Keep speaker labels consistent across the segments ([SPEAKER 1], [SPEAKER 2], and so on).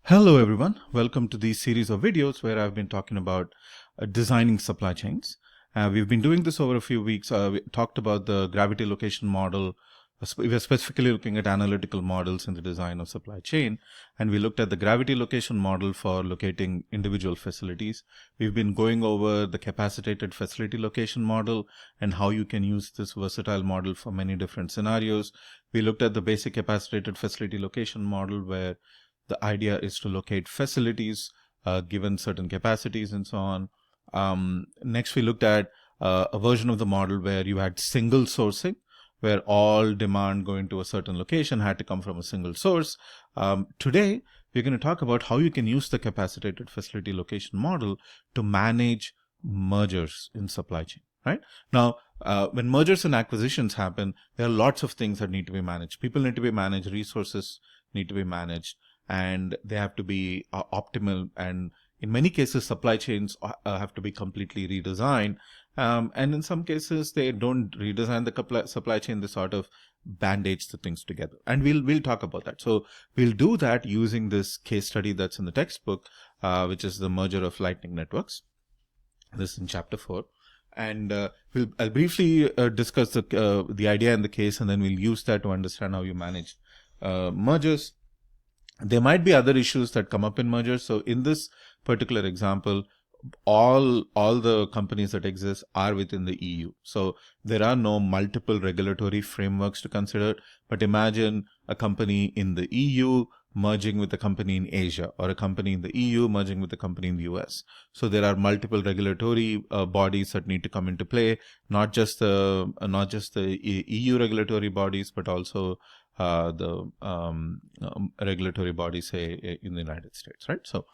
[SPEAKER 1] Hello everyone, welcome to this series of videos where I've been talking about designing supply chains. We've been doing this over a few weeks. We talked about the gravity location model. We were specifically looking at analytical models in the design of supply chain, and we looked at the gravity location model for locating individual facilities. We've been going over the capacitated facility location model and how you can use this versatile model for many different scenarios. We looked at the basic capacitated facility location model where the idea is to locate facilities given certain capacities and so on. Next, we looked at a version of the model where you had single sourcing, where all demand going to a certain location had to come from a single source. Today, we're going to talk about how you can use the capacitated facility location model to manage mergers in supply chain. Right now, when mergers and acquisitions happen, there are lots of things that need to be managed. People need to be managed, resources need to be managed, and they have to be optimal, and in many cases supply chains have to be completely redesigned, and in some cases they don't redesign the supply chain, they sort of band-aids the things together, and we'll talk about that. So we'll do that using this case study that's in the textbook, which is the merger of Lightning Networks. This is in chapter 4, and I'll briefly discuss the idea and the case, and then we'll use that to understand how you manage mergers. There might be other issues that come up in mergers. So in this particular example, all the companies that exist are within the EU. So there are no multiple regulatory frameworks to consider. But imagine a company in the EU merging with a company in Asia, or a company in the EU merging with a company in the US. So there are multiple regulatory bodies that need to come into play, not just the EU regulatory bodies, but also the regulatory bodies, say, in the United States, right? So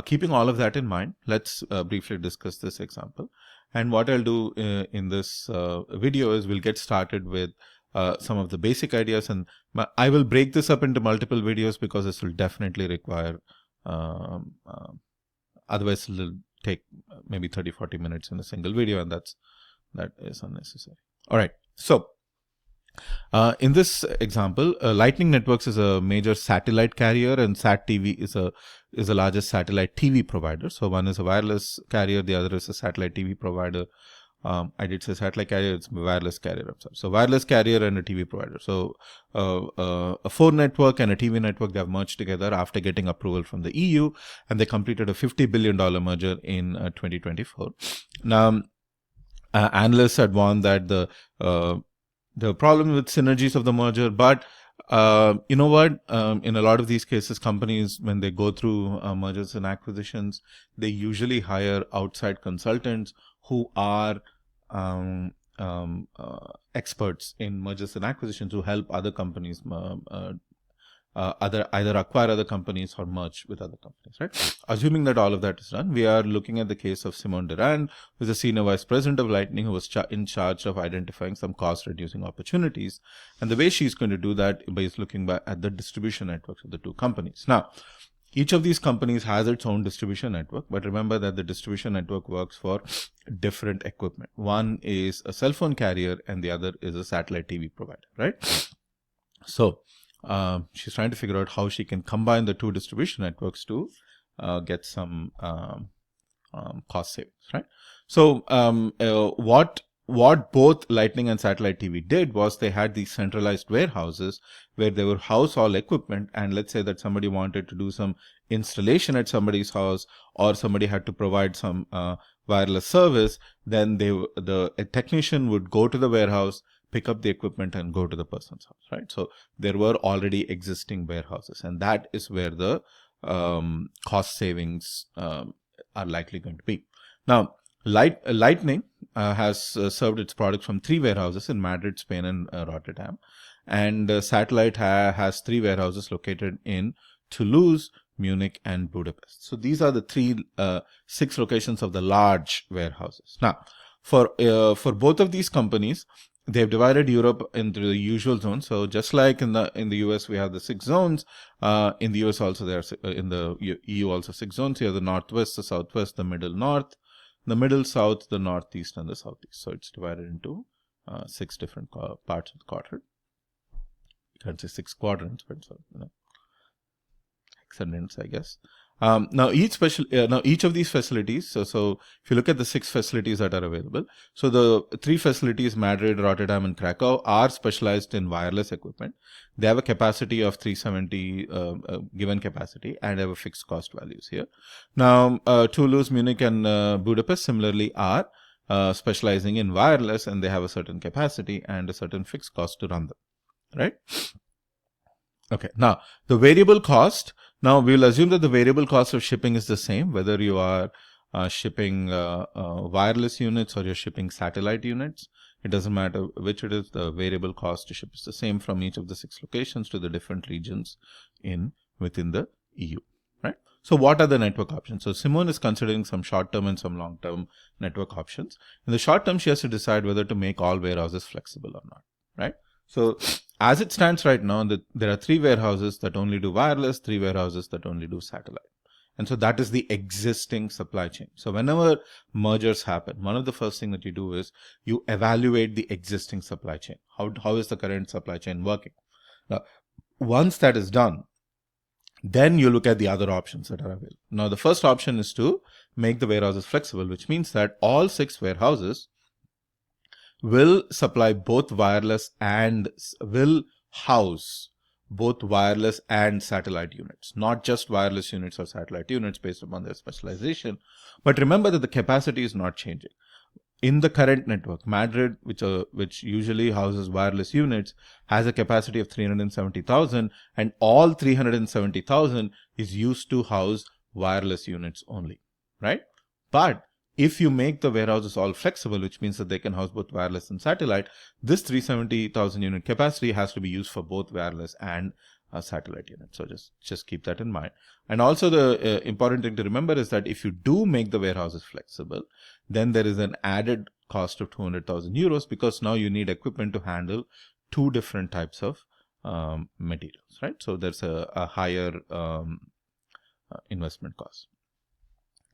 [SPEAKER 1] keeping all of that in mind, let's briefly discuss this example. And what I'll do in this video is we'll get started with some of the basic ideas, and I will break this up into multiple videos because this will definitely require, otherwise it'll take maybe 30-40 minutes in a single video, and that is unnecessary. All right, so in this example, Lightning Networks is a major satellite carrier, and SAT-TV is the largest satellite TV provider. So one is a wireless carrier, the other is a satellite TV provider. I did say satellite carrier, it's a wireless carrier. I'm sorry. So wireless carrier and a TV provider. So a phone network and a TV network, they have merged together after getting approval from the EU, and they completed a $50 billion merger in 2024. Now, analysts had warned that the problem with synergies of the merger, but you know what? In a lot of these cases, companies, when they go through mergers and acquisitions, they usually hire outside consultants who are experts in mergers and acquisitions, who help other companies either acquire other companies or merge with other companies, right? Assuming that all of that is done, we are looking at the case of Simone Durand, who is the senior vice president of Lightning, who was in charge of identifying some cost-reducing opportunities. And the way she's going to do that is looking at the distribution networks of the two companies. Now, each of these companies has its own distribution network, but remember that the distribution network works for different equipment. One is a cell phone carrier, and the other is a satellite TV provider, right? So she's trying to figure out how she can combine the two distribution networks to get some cost savings, right? So what both Lightning and Satellite TV did was they had these centralized warehouses where they would house all equipment, and let's say that somebody wanted to do some installation at somebody's house, or somebody had to provide some wireless service, then the technician would go to the warehouse, pick up the equipment, and go to the person's house, right? So there were already existing warehouses, and that is where the cost savings are likely going to be. Now, Lightning has served its products from 3 warehouses in Madrid, Spain, and Rotterdam, and Satellite has 3 warehouses located in Toulouse, Munich, and Budapest. So these are the 6 locations of the large warehouses. Now, for both of these companies, they've divided Europe into the usual zones. So just like in the US we have the 6 zones, in the US also there are, in the EU also 6 zones. You have the northwest, the southwest, the middle north, the middle south, the northeast, and the southeast. So it's divided into 6 different parts of the quadrant. You can say 6 quadrants, but sentence, I guess. Now each of these facilities, so if you look at the 6 facilities that are available, so the 3 facilities, Madrid, Rotterdam and Krakow, are specialized in wireless equipment. They have a capacity of 370 given capacity and have a fixed cost values here. Now Toulouse, Munich and Budapest similarly are specializing in wireless, and they have a certain capacity and a certain fixed cost to run them, right? Okay, now the variable cost. Now we will assume that the variable cost of shipping is the same, whether you are shipping wireless units or you're shipping satellite units. It doesn't matter which it is, the variable cost to ship is the same from each of the 6 locations to the different regions within the EU, right? So what are the network options? So Simone is considering some short-term and some long-term network options. In the short term, she has to decide whether to make all warehouses flexible or not, right? So as it stands right now, there are 3 warehouses that only do wireless, 3 warehouses that only do satellite. And so that is the existing supply chain. So whenever mergers happen, one of the first thing that you do is you evaluate the existing supply chain. How is the current supply chain working? Now, once that is done, then you look at the other options that are available. Now, the first option is to make the warehouses flexible, which means that all 6 warehouses will supply both wireless and will house both wireless and satellite units, not just wireless units or satellite units based upon their specialization. But remember that the capacity is not changing. In the current network, Madrid, which usually houses wireless units, has a capacity of 370,000, and all 370,000 is used to house wireless units only, right? But if you make the warehouses all flexible, which means that they can house both wireless and satellite, this 370,000 unit capacity has to be used for both wireless and satellite units. So just keep that in mind. And also the important thing to remember is that if you do make the warehouses flexible, then there is an added cost of 200,000 euros, because now you need equipment to handle 2 different types of materials, right? So there's a higher investment cost.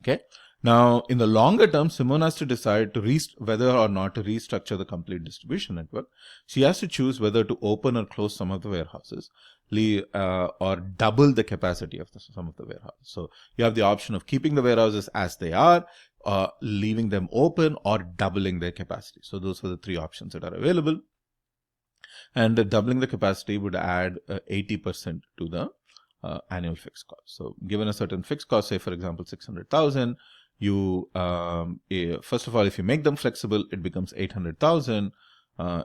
[SPEAKER 1] Okay. Now, in the longer term, Simone has to decide whether or not to restructure the complete distribution network. She has to choose whether to open or close some of the warehouses, or double the capacity of some of the warehouses. So you have the option of keeping the warehouses as they are, leaving them open, or doubling their capacity. So those are the 3 options that are available. And doubling the capacity would add 80% to the annual fixed cost. So given a certain fixed cost, say for example 600,000, you first of all, if you make them flexible, it becomes 800,000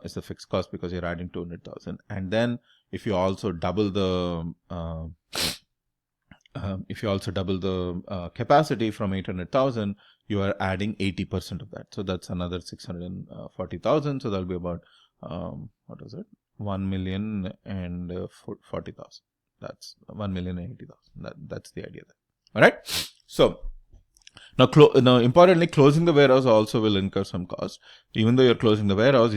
[SPEAKER 1] is the fixed cost, because you're adding 200,000. And then if you also double the capacity from 800,000, you are adding 80% of that. So that's another 640,000. So that'll be about 1,040,000. That's 1,080,000. That's the idea there. All right. So now, importantly, closing the warehouse also will incur some cost. Even though you're closing the warehouse,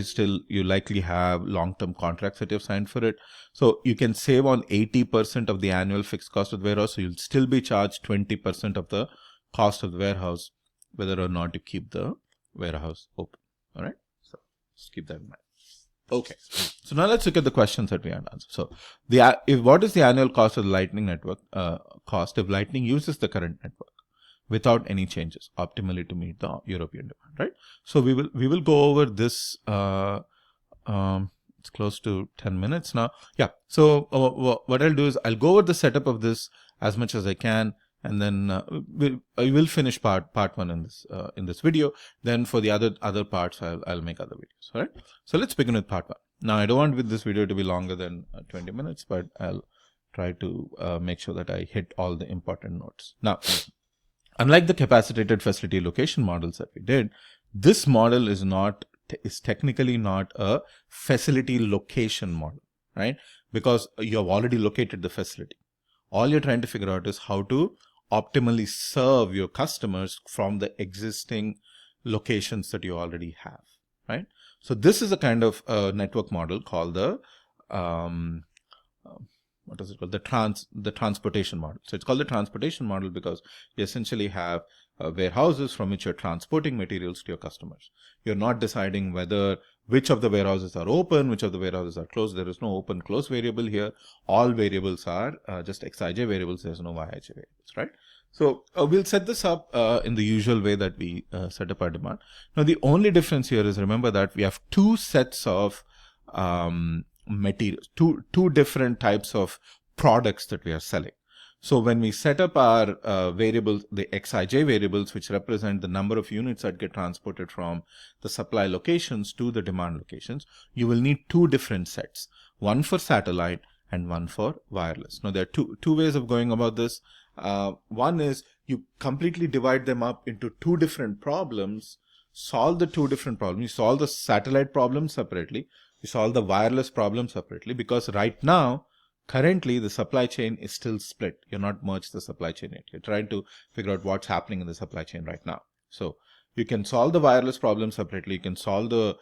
[SPEAKER 1] you likely have long-term contracts that you've signed for it. So you can save on 80% of the annual fixed cost of the warehouse. So you'll still be charged 20% of the cost of the warehouse, whether or not you keep the warehouse open. All right. So just keep that in mind. Okay, so now let's look at the questions that we had answered. So, what is the annual cost of the Lightning network cost if Lightning uses the current network without any changes optimally to meet the European demand, right? So we will go over this. It's close to 10 minutes now. Yeah. So what I'll do is I'll go over the setup of this as much as I can, and then I will finish part 1 in this video. Then for the other parts, I'll make other videos. All right. So let's begin with part 1. Now I don't want this video to be longer than 20 minutes, but I'll try to make sure that I hit all the important notes. Now, unlike the capacitated facility location models that we did, this model is technically not a facility location model, right? Because you have already located the facility. All you're trying to figure out is how to optimally serve your customers from the existing locations that you already have, right? So this is a kind of network model called the what is it called? The transportation model. So it's called the transportation model because you essentially have warehouses from which you're transporting materials to your customers. You're not deciding which of the warehouses are open, which of the warehouses are closed. There is no open close variable here. All variables are just Xij variables. There's no Yij variables, right? So we'll set this up in the usual way that we set up our demand. Now the only difference here is, remember that we have two sets of materials, two different types of products that we are selling. So when we set up our variables, the Xij variables, which represent the number of units that get transported from the supply locations to the demand locations, you will need two different sets, one for satellite and one for wireless. Now there are two ways of going about this. One is you completely divide them up into two different problems, solve the two different problems. You solve the satellite problem separately, you solve the wireless problem separately, because right now, currently, the supply chain is still split. You're not merged the supply chain yet. You're trying to figure out what's happening in the supply chain right now. So you can solve the wireless problem separately. You can solve the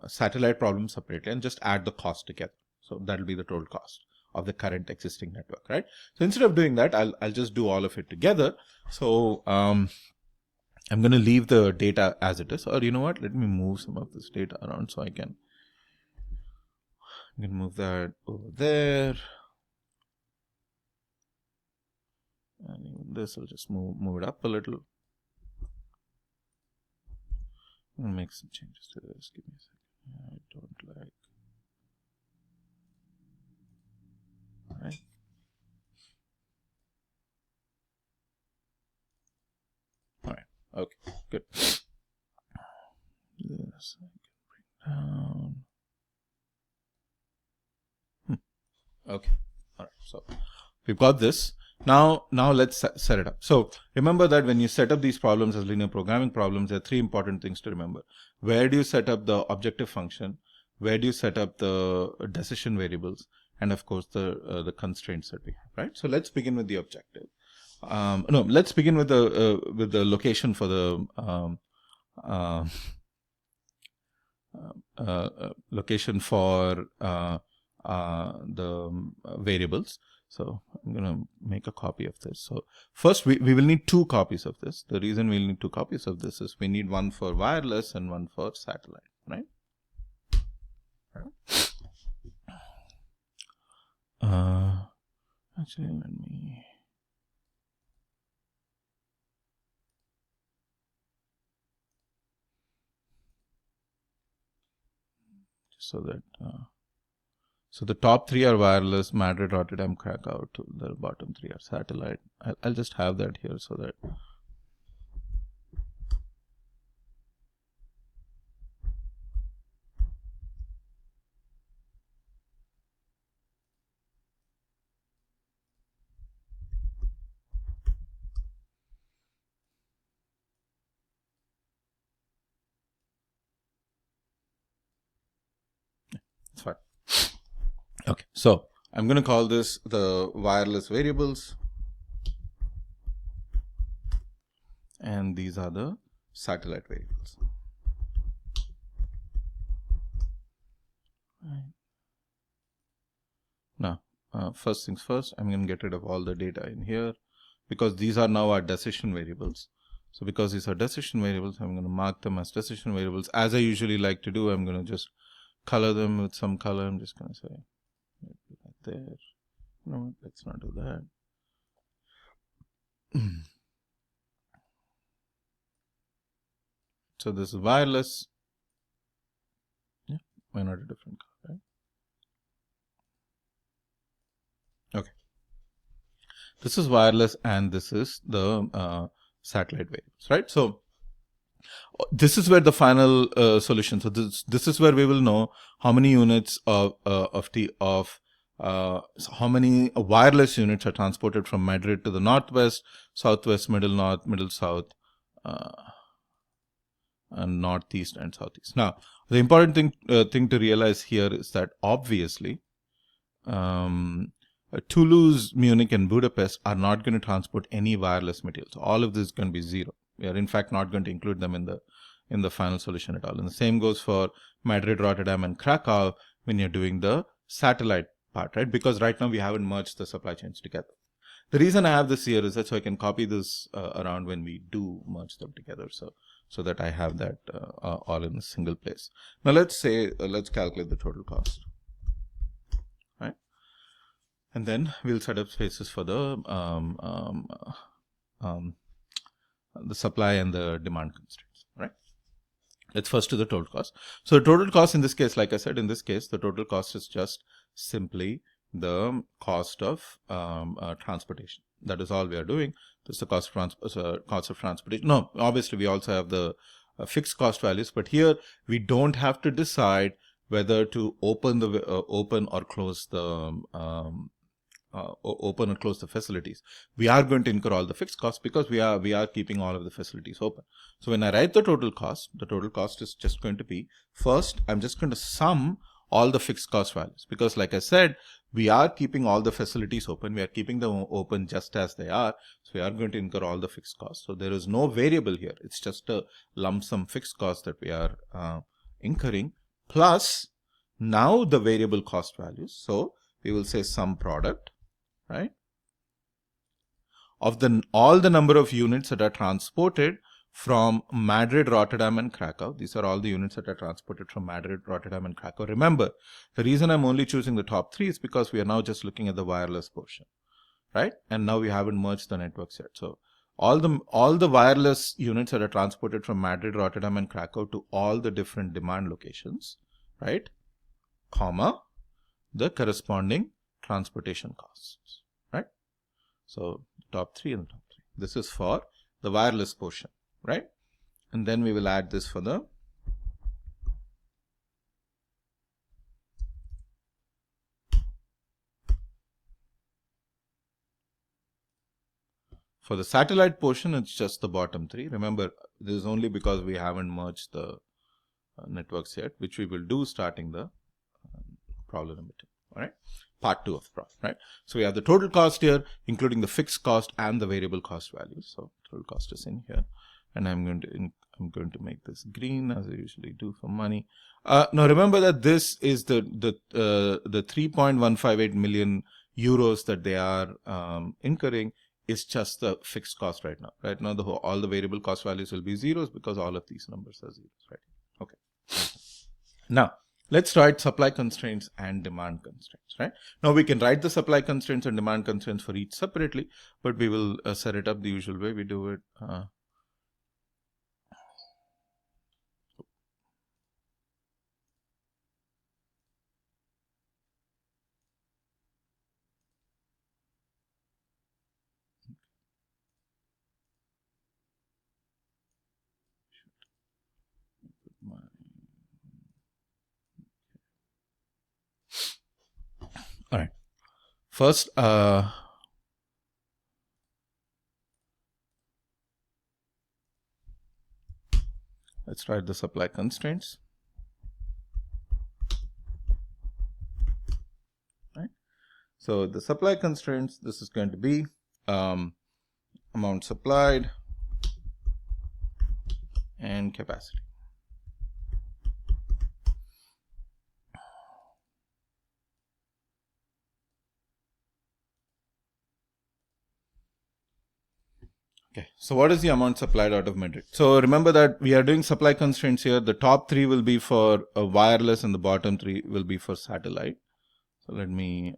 [SPEAKER 1] satellite problem separately and just add the cost together. So that'll be the total cost of the current existing network, right? So instead of doing that, I'll just do all of it together. So I'm going to leave the data as it is, or you know what? Let me move some of this data around so I can move that over there. And even this, I'll just move it up a little. I'm going to make some changes to this. Give me a second. I don't like. All right. All right. Okay. Good. This I can bring down. Okay. All right. So we've got this. Now let's set it up. So remember that when you set up these problems as linear programming problems, there are three important things to remember. Where do you set up the objective function? Where do you set up the decision variables? And of course the constraints that we have, right? So let's begin with the objective. Let's begin with the location for the location for the variables. So I'm going to make a copy of this. So first we will need two copies of this. The reason we'll need two copies of this is we need one for wireless and one for satellite, right? Actually, let me. Just so that. So the top three are wireless, Madrid, Rotterdam, Krakow. The bottom three are satellite. I'll just have that here so that. It's fine. Okay, so I'm going to call this the wireless variables, and these are the satellite variables. Right. Now, first things first, I'm going to get rid of all the data in here because these are now our decision variables. So because these are decision variables, I'm going to mark them as decision variables. As I usually like to do, I'm going to just color them with some color. I'm just going to say, do that there. No, let's not do that. So this is wireless. Yeah, why not a different color, right? Okay. This is wireless and this is the satellite variables, right? So this is where the final solution. So this is where we will know how many units of how many wireless units are transported from Madrid to the northwest, southwest, middle north, middle south, and northeast and southeast. Now, the important thing to realize here is that obviously Toulouse, Munich, and Budapest are not going to transport any wireless materials. All of this is going to be zero. We are in fact not going to include them in the final solution at all. And the same goes for Madrid, Rotterdam, and Krakow when you're doing the satellite part, right? Because right now we haven't merged the supply chains together. The reason I have this here is that so I can copy this around when we do merge them together. So that I have that all in a single place. Now let's say, let's calculate the total cost, right? And then we'll set up spaces for the supply and the demand constraints, right? Let's first do the total cost. So the total cost in this case, like I said, in this case, the total cost is just simply the cost of transportation. That is all we are doing. This is the cost of transportation. No, obviously we also have the fixed cost values, but here we don't have to decide whether to open or close the open or close the facilities. We are going to incur all the fixed costs because we are keeping all of the facilities open. So when I write the total cost is just going to be, first I'm just going to sum all the fixed cost values, because like I said, we are keeping all the facilities open. We are keeping them open just as they are. So we are going to incur all the fixed costs. So there is no variable here. It's just a lump sum fixed cost that we are incurring, plus now the variable cost values. So we will say sum product, right, of all the number of units that are transported from Madrid, Rotterdam and Krakow. These are all the units that are transported from Madrid, Rotterdam and Krakow. Remember, the reason I'm only choosing the top 3 is because we are now just looking at the wireless portion, right? And now we haven't merged the networks yet. So all the wireless units that are transported from Madrid, Rotterdam and Krakow to all the different demand locations, right, comma, the corresponding transportation costs, right? So top 3 and the top 3. This is for the wireless portion, right? And then we will add this for the satellite portion. It's just the bottom 3. Remember, this is only because we haven't merged the networks yet, which we will do starting the problem number 2. All right, part 2 of the problem, right? So we have the total cost here, including the fixed cost and the variable cost values. So total cost is in here, and I'm going to make this green as I usually do for money. Now remember that this is the 3.158 million euros that they are incurring is just the fixed cost right now. Right now, all the variable cost values will be zeros because all of these numbers are zeros, right? Okay. Now let's write supply constraints and demand constraints, right? Now we can write the supply constraints and demand constraints for each separately, but we will set it up the usual way we do it. All right. First, let's write the supply constraints. Right. So the supply constraints, this is going to be amount supplied and capacity. Okay, so what is the amount supplied out of Madrid? So remember that we are doing supply constraints here. The top 3 will be for wireless and the bottom 3 will be for satellite. So let me,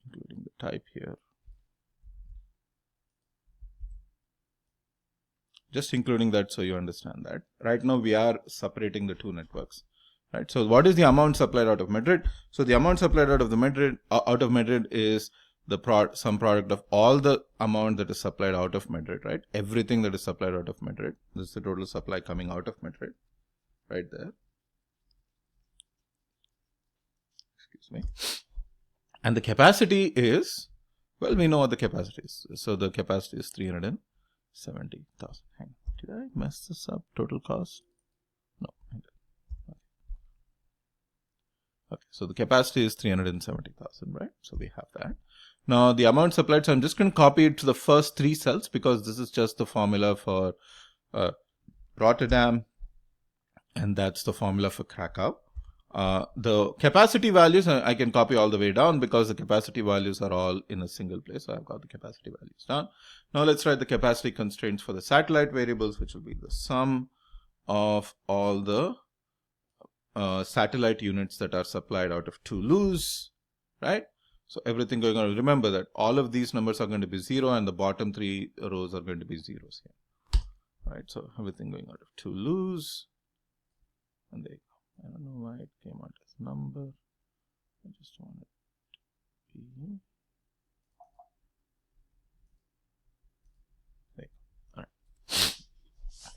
[SPEAKER 1] including the type here. Just including that so you understand that. Right now we are separating the 2 networks. Right. So what is the amount supplied out of Madrid? So the amount supplied out of Madrid is the sum product of all the amount that is supplied out of Madrid, right? Everything that is supplied out of Madrid. This is the total supply coming out of Madrid, right there. Excuse me. And the capacity is, well, we know what the capacity is. So the capacity is 370,000. Hang on. Did I mess this up? Total cost? No, I didn't. Okay, so the capacity is 370,000, right? So we have that. Now the amount supplied, so I'm just going to copy it to the first 3 cells because this is just the formula for Rotterdam and that's the formula for Krakow. The capacity values, I can copy all the way down because the capacity values are all in a single place. So I've got the capacity values down. Now let's write the capacity constraints for the satellite variables, which will be the sum of all the satellite units that are supplied out of Toulouse, right? So everything going on. Remember that all of these numbers are going to be 0 and the bottom 3 rows are going to be zeros here, right? So everything going out of Toulouse, and there you go. I don't know why it came out as number. I just want it to be. There. All right.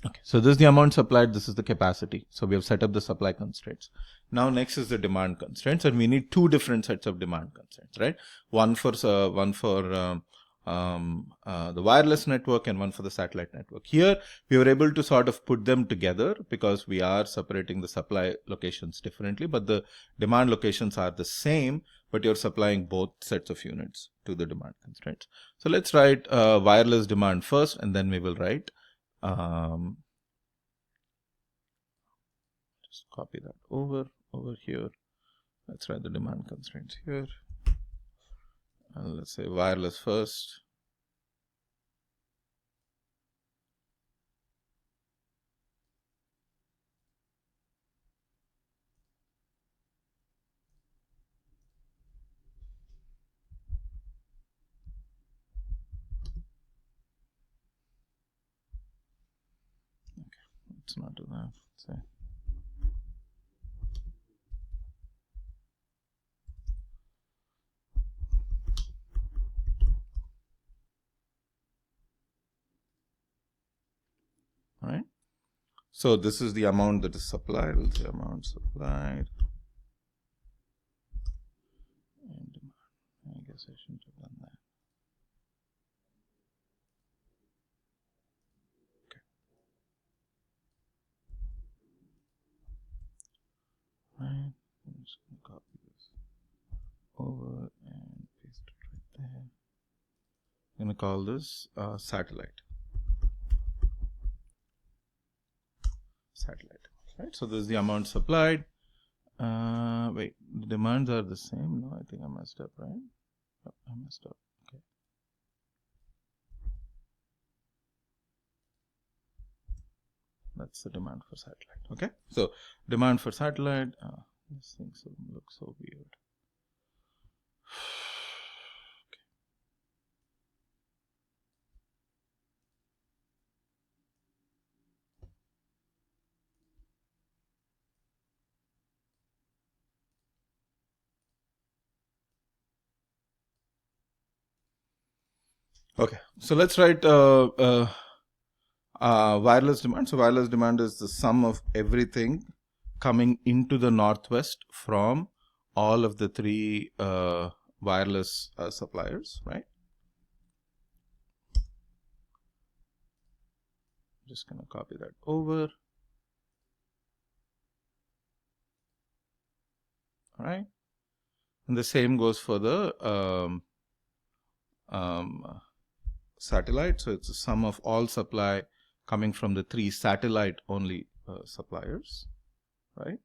[SPEAKER 1] Okay, so this is the amount supplied, this is the capacity. So we have set up the supply constraints. Now next is the demand constraints, and we need two different sets of demand constraints, right? One for the wireless network and one for the satellite network. Here we were able to sort of put them together because we are separating the supply locations differently, but the demand locations are the same, but you're supplying both sets of units to the demand constraints. So let's write wireless demand first, and then we will write just copy that over here. Let's write the demand constraints here, and let's say wireless first. Okay, let's not do that. Let's say right. So this is the amount that is supplied. We'll say amount supplied. And demand. I guess I shouldn't have done that. Okay. Right. I'm just going to copy this over and paste it right there. I'm going to call this satellite. Right? So this is the amount supplied. Wait, the demands are the same. No, I think I messed up, right? Oh, I messed up. Okay. That's the demand for satellite. Okay. So demand for satellite. This thing looks so weird. Okay, so let's write wireless demand. So wireless demand is the sum of everything coming into the Northwest from all of the three wireless suppliers, right? Just gonna copy that over. All right, and the same goes for the satellite. So it's a sum of all supply coming from the three satellite only suppliers, right?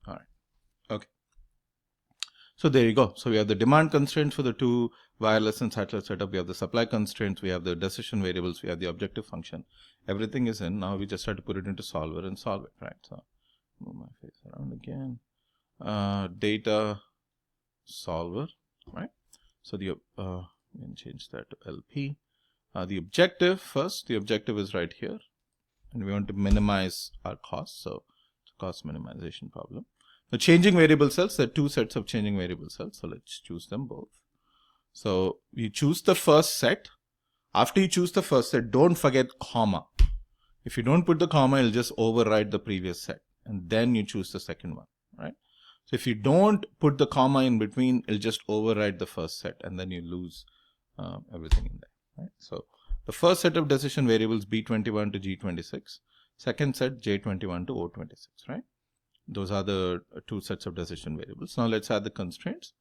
[SPEAKER 1] All right. Okay. So there you go. So we have the demand constraints for the two wireless and satellite setup. We have the supply constraints. We have the decision variables. We have the objective function. Everything is in. Now we just have to put it into solver and solve it, right? So move my face around again. Data solver, right? So the we can change that to LP. The objective first. The objective is right here, and we want to minimize our costs. So it's a cost minimization problem. The changing variable cells, there are two sets of changing variable cells. So let's choose them both. So you choose the first set. After you choose the first set, don't forget comma. If you don't put the comma, it'll just override the previous set. And then you choose the second one, right? So if you don't put the comma in between, it'll just override the first set, and then you lose everything in there, right? So the first set of decision variables B21 to G26, second set J21 to O26, right? Those are the two sets of decision variables. Now let's add the constraints.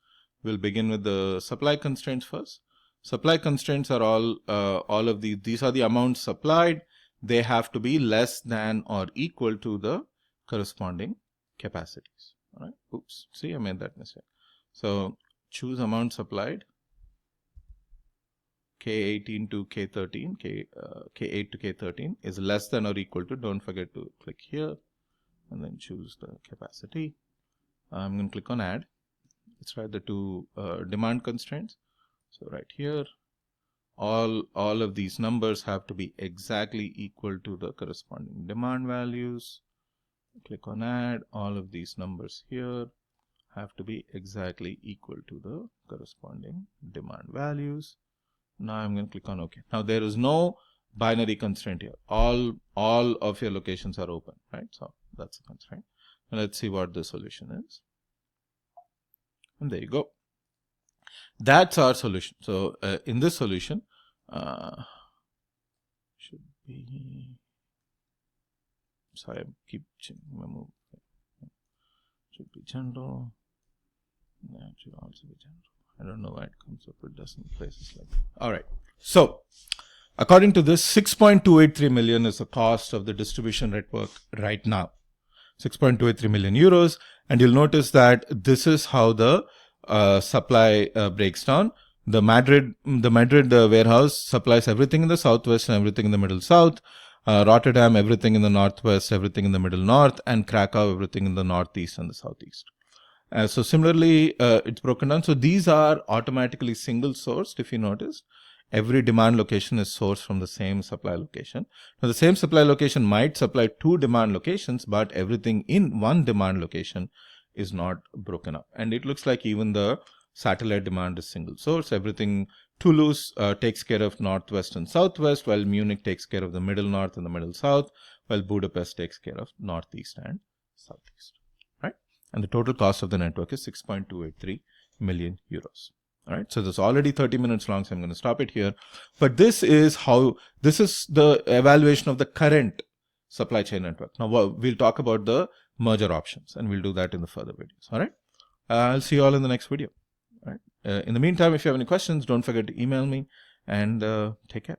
[SPEAKER 1] We'll begin with the supply constraints first. Supply constraints are all of these are the amounts supplied. They have to be less than or equal to the corresponding capacities. All right. Oops. See, I made that mistake. So choose amount supplied. K18 to K13, K8 to K13 is less than or equal to, don't forget to click here and then choose the capacity. I'm going to click on add. Let's write the two demand constraints. So right here, all of these numbers have to be exactly equal to the corresponding demand values. Click on add. All of these numbers here have to be exactly equal to the corresponding demand values. Now I'm going to click on OK. Now there is no binary constraint here. All of your locations are open, right? So that's the constraint. And let's see what the solution is. And there you go. That's our solution. So in this solution, should be. Sorry, I keep move. Should be general. That should also be general. I don't know why it comes up with dozen places like that. All right. So, according to this, 6.283 million is the cost of the distribution network right now. 6.283 million euros. And you'll notice that this is how the supply breaks down. The Madrid warehouse supplies everything in the southwest and everything in the middle south. Rotterdam, everything in the northwest, everything in the middle north, and Krakow, everything in the northeast and the southeast. So similarly, it's broken down. So these are automatically single sourced. If you notice, every demand location is sourced from the same supply location. Now the same supply location might supply two demand locations, but everything in one demand location is not broken up. And it looks like even the satellite demand is single source. Everything, Toulouse takes care of northwest and southwest, while Munich takes care of the middle north and the middle south, while Budapest takes care of northeast and southeast. And the total cost of the network is 6.283 million euros. All right. So this is already 30 minutes long, so I'm going to stop it here. But this is the evaluation of the current supply chain network. Now we'll talk about the merger options, and we'll do that in the further videos. All right. I'll see you all in the next video. All right. In the meantime, if you have any questions, don't forget to email me, and take care.